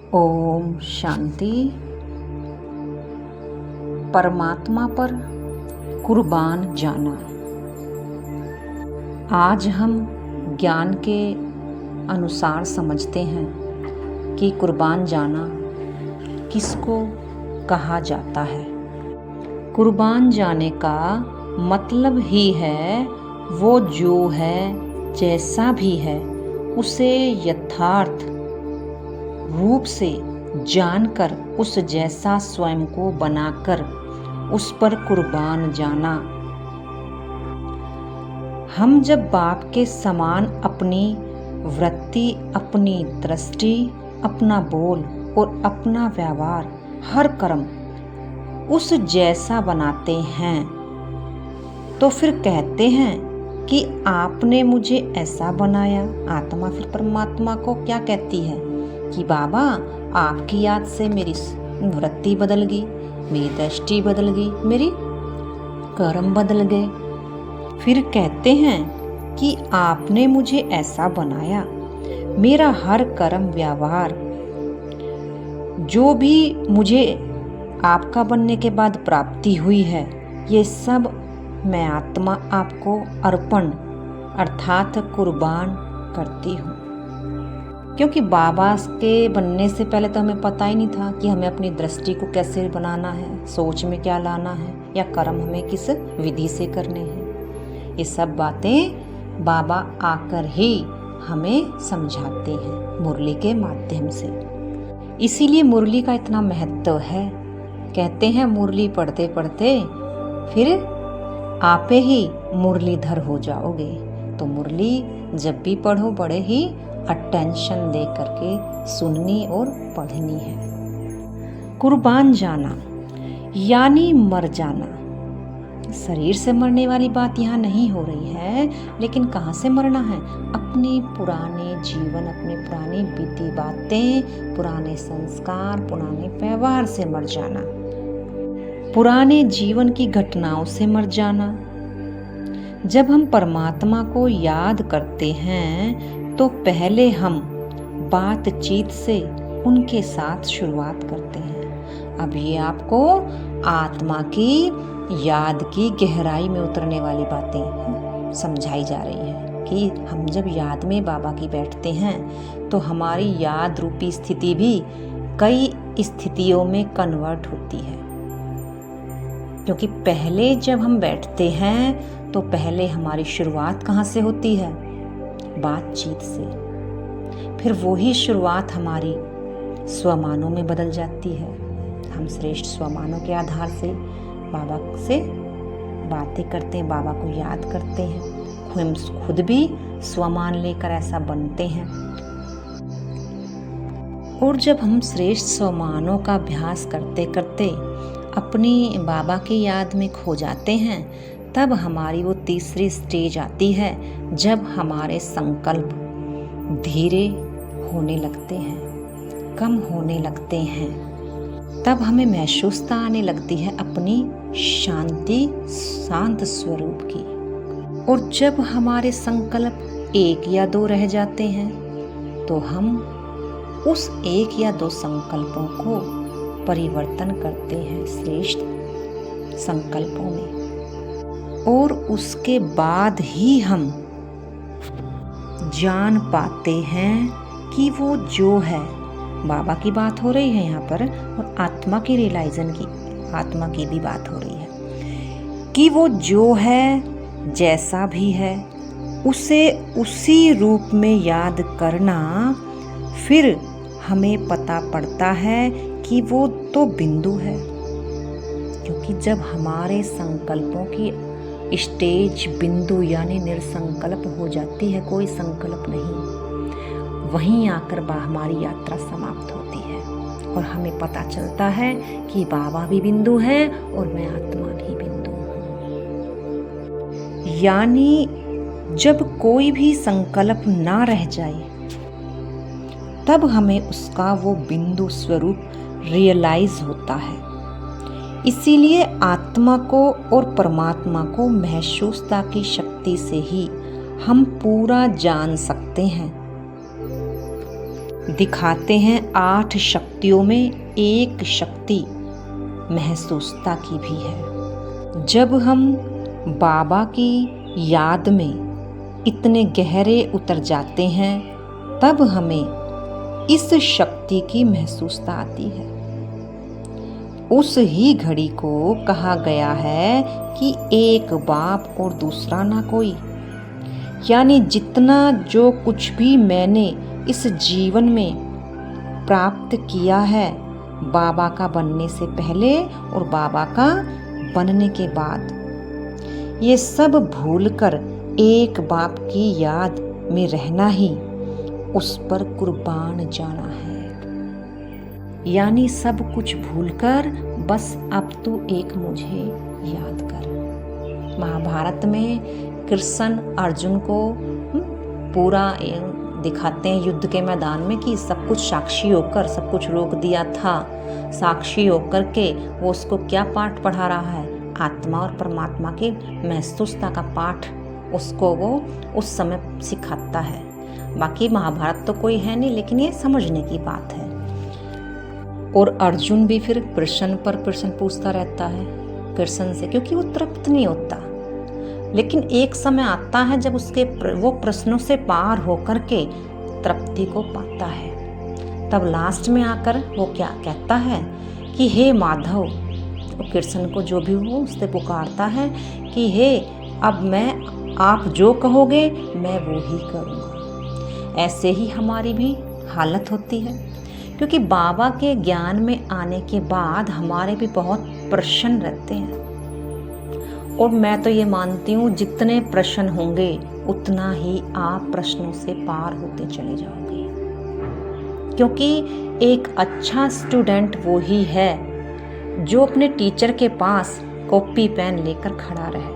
ओम शांति। परमात्मा पर कुर्बान जाना। आज हम ज्ञान के अनुसार समझते हैं कि कुर्बान जाना किसको कहा जाता है। कुर्बान जाने का मतलब ही है वो जो है जैसा भी है उसे यथार्थ रूप से जानकर उस जैसा स्वयं को बनाकर उस पर कुर्बान जाना। हम जब बाप के समान अपनी वृत्ति, अपनी दृष्टि, अपना बोल और अपना व्यवहार, हर कर्म उस जैसा बनाते हैं तो फिर कहते हैं कि आपने मुझे ऐसा बनाया। आत्मा फिर परमात्मा को क्या कहती है कि बाबा आपकी याद से मेरी वृत्ति बदल गई, मेरी दृष्टि बदल गई, मेरी कर्म बदल गए। फिर कहते हैं कि आपने मुझे ऐसा बनाया, मेरा हर कर्म व्यवहार जो भी मुझे आपका बनने के बाद प्राप्ति हुई है, ये सब मैं आत्मा आपको अर्पण अर्थात कुर्बान करती हूँ। क्योंकि बाबा के बनने से पहले तो हमें पता ही नहीं था कि हमें अपनी दृष्टि को कैसे बनाना है, सोच में क्या लाना है, या कर्म हमें किस विधि से करने हैं। ये सब बातें बाबा आकर ही हमें समझाते हैं मुरली के माध्यम से। इसीलिए मुरली का इतना महत्व है। कहते हैं मुरली पढ़ते पढ़ते फिर आपे ही मुरलीधर हो जाओगे। तो मुरली जब भी पढ़ो बड़े ही अटेंशन दे करके सुननी और पढ़नी है। कुर्बान जाना यानी मर जाना। शरीर से मरने वाली बात यहाँ नहीं हो रही है, लेकिन कहाँ से मरना है? अपने पुराने जीवन, अपने पुरानी बीती बातें, पुराने संस्कार, पुराने व्यवहार से मर जाना, पुराने जीवन की घटनाओं से मर जाना। जब हम परमात्मा को याद करते हैं तो पहले हम बातचीत से उनके साथ शुरुआत करते हैं। अब ये आपको आत्मा की याद की गहराई में उतरने वाली बातें समझाई जा रही है कि हम जब याद में बाबा की बैठते हैं तो हमारी याद रूपी स्थिति भी कई स्थितियों में कन्वर्ट होती है। क्योंकि पहले जब हम बैठते हैं तो पहले हमारी शुरुआत कहाँ से होती है? बातचीत से। फिर वही शुरुआत हमारी स्वमानों में बदल जाती है। हम श्रेष्ठ स्वमानों के आधार से बाबा से बातें करते हैं, बाबा को याद करते हैं, हम खुद भी स्वमान लेकर ऐसा बनते हैं। और जब हम श्रेष्ठ स्वमानों का अभ्यास करते करते अपनी बाबा की याद में खो जाते हैं, तब हमारी वो तीसरी स्टेज आती है जब हमारे संकल्प धीरे होने लगते हैं, कम होने लगते हैं। तब हमें महसूसता आने लगती है अपनी शांति, शांत स्वरूप की। और जब हमारे संकल्प 1 या 2 रह जाते हैं तो हम उस 1 या 2 संकल्पों को परिवर्तन करते हैं श्रेष्ठ संकल्पों में। और उसके बाद ही हम जान पाते हैं कि वो जो है, बाबा की बात हो रही है यहाँ पर और आत्मा की रियलाइजन की, आत्मा की भी बात हो रही है कि वो जो है जैसा भी है उसे उसी रूप में याद करना। फिर हमें पता पड़ता है कि वो तो बिंदु है। क्योंकि जब हमारे संकल्पों की स्टेज बिंदु यानी निरसंकल्प हो जाती है, कोई संकल्प नहीं, वहीं आकर हमारी यात्रा समाप्त होती है और हमें पता चलता है कि बाबा भी बिंदु है और मैं आत्मा भी बिंदु हूँ। यानी जब कोई भी संकल्प ना रह जाए तब हमें उसका वो बिंदु स्वरूप रियलाइज होता है। इसीलिए आत्मा को और परमात्मा को महसूसता की शक्ति से ही हम पूरा जान सकते हैं। दिखाते हैं 8 शक्तियों में एक शक्ति महसूसता की भी है। जब हम बाबा की याद में इतने गहरे उतर जाते हैं तब हमें इस शक्ति की महसूसता आती है। उस ही घड़ी को कहा गया है कि एक बाप और दूसरा ना कोई, यानी जितना जो कुछ भी मैंने इस जीवन में प्राप्त किया है बाबा का बनने से पहले और बाबा का बनने के बाद, ये सब भूलकर एक बाप की याद में रहना ही उस पर कुर्बान जाना है। यानी सब कुछ भूलकर बस अब तू एक मुझे याद कर। महाभारत में कृष्ण अर्जुन को पूरा दिखाते हैं युद्ध के मैदान में कि सब कुछ साक्षी होकर सब कुछ रोक दिया था। साक्षी होकर के वो उसको क्या पाठ पढ़ा रहा है? आत्मा और परमात्मा की महसूसता का पाठ उसको वो उस समय सिखाता है। बाकी महाभारत तो कोई है नहीं, लेकिन ये समझने की बात है। और अर्जुन भी फिर प्रश्न पर प्रश्न पूछता रहता है कृष्ण से, क्योंकि वो तृप्त नहीं होता। लेकिन एक समय आता है जब उसके वो प्रश्नों से पार होकर के तृप्ति को पाता है। तब लास्ट में आकर वो क्या कहता है कि हे माधव, कृष्ण को जो भी वो उससे पुकारता है कि हे अब मैं आप जो कहोगे मैं वो ही करूँगा। ऐसे ही हमारी भी हालत होती है, क्योंकि बाबा के ज्ञान में आने के बाद हमारे भी बहुत प्रश्न रहते हैं। और मैं तो ये मानती हूँ जितने प्रश्न होंगे उतना ही आप प्रश्नों से पार होते चले जाओगे, क्योंकि एक अच्छा स्टूडेंट वो ही है जो अपने टीचर के पास कॉपी पेन लेकर खड़ा रहे।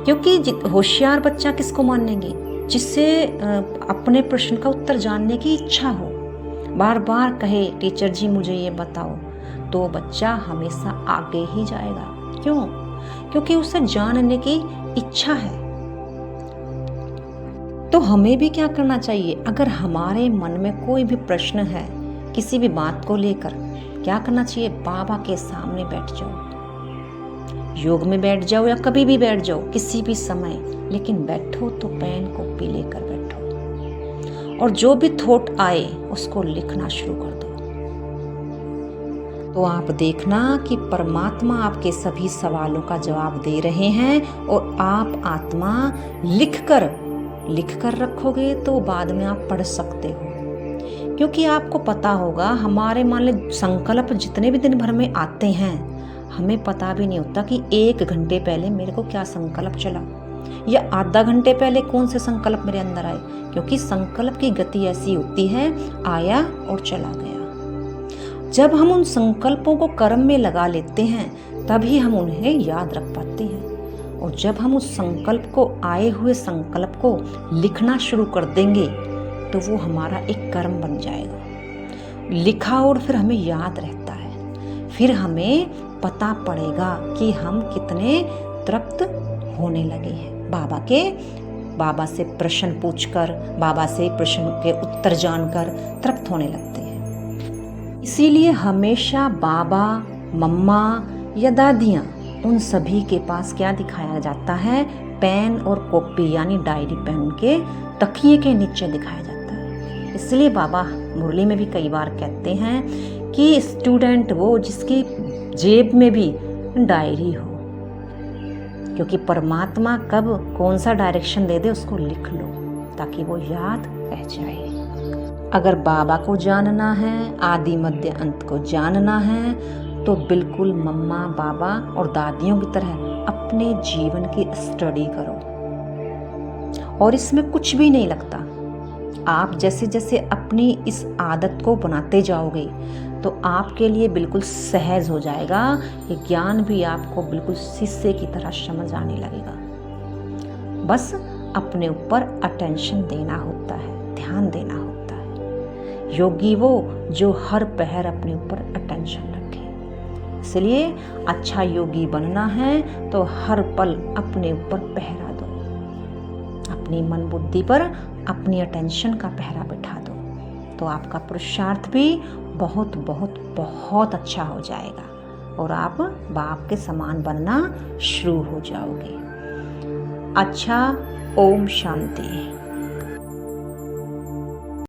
क्योंकि होशियार बच्चा किसको मानेंगे? जिससे अपने प्रश्न का उत्तर जानने की इच्छा हो, बार बार कहे टीचर जी मुझे ये बताओ, तो बच्चा हमेशा आगे ही जाएगा। क्यों? क्योंकि उसे जानने की इच्छा है। तो हमें भी क्या करना चाहिए? अगर हमारे मन में कोई भी प्रश्न है किसी भी बात को लेकर, क्या करना चाहिए? बाबा के सामने बैठ जाओ, योग में बैठ जाओ या कभी भी बैठ जाओ, किसी भी समय, लेकिन बैठो तो पेन कॉपी लेकर बैठो और जो भी थॉट आए उसको लिखना शुरू कर दो। तो आप देखना कि परमात्मा आपके सभी सवालों का जवाब दे रहे हैं और आप आत्मा लिख कर रखोगे तो बाद में आप पढ़ सकते हो। क्योंकि आपको पता होगा हमारे मान लो संकल्प जितने भी दिन भर में आते हैं, हमें पता भी नहीं होता कि 1 घंटे पहले मेरे को क्या संकल्प चला या आधा घंटे पहले कौन से संकल्प मेरे अंदर आए। क्योंकि संकल्प की गति ऐसी होती है, आया और चला गया। जब हम उन संकल्पों को कर्म में लगा लेते हैं तभी हम उन्हें याद रख पाते हैं। और जब हम उस संकल्प को, आए हुए संकल्प को लिखना शुरू कर देंगे तो वो हमारा एक कर्म बन जाएगा। लिखा और फिर हमें याद रहता है। फिर हमें पता पड़ेगा कि हम कितने तृप्त होने लगे हैं। बाबा से प्रश्न पूछकर, बाबा से प्रश्न के उत्तर जानकर तृप्त होने लगते हैं। इसीलिए हमेशा बाबा, मम्मा या दादियाँ, उन सभी के पास क्या दिखाया जाता है? पेन और कॉपी, यानी डायरी पेन के तकिए के नीचे दिखाया जाता है। इसलिए बाबा मुरली में भी कई बार कहते हैं कि स्टूडेंट वो जिसकी जेब में भी डायरी हो, क्योंकि परमात्मा कब कौन सा डायरेक्शन दे दे उसको लिख लो ताकि वो याद रह जाए। अगर बाबा को जानना है, आदि मध्य अंत को जानना है, तो बिल्कुल मम्मा, बाबा और दादियों की तरह अपने जीवन की स्टडी करो। और इसमें कुछ भी नहीं लगता। आप जैसे जैसे अपनी इस आदत को बनाते जाओगे तो आपके लिए बिल्कुल सहज हो जाएगा। ये ज्ञान भी आपको बिल्कुल शीशे की तरह समझ आने लगेगा। बस अपने ऊपर अटेंशन देना होता है, ध्यान देना होता है। योगी वो जो हर पहर अपने ऊपर अटेंशन रखे। इसलिए अच्छा योगी बनना है तो हर पल अपने ऊपर पहरा दो, अपनी मन बुद्धि पर अपनी अटेंशन का पहरा बिठा दो। तो आपका पुरुषार्थ भी बहुत बहुत बहुत अच्छा हो जाएगा और आप बाप के समान बनना शुरू हो जाओगे। अच्छा, ओम शांति।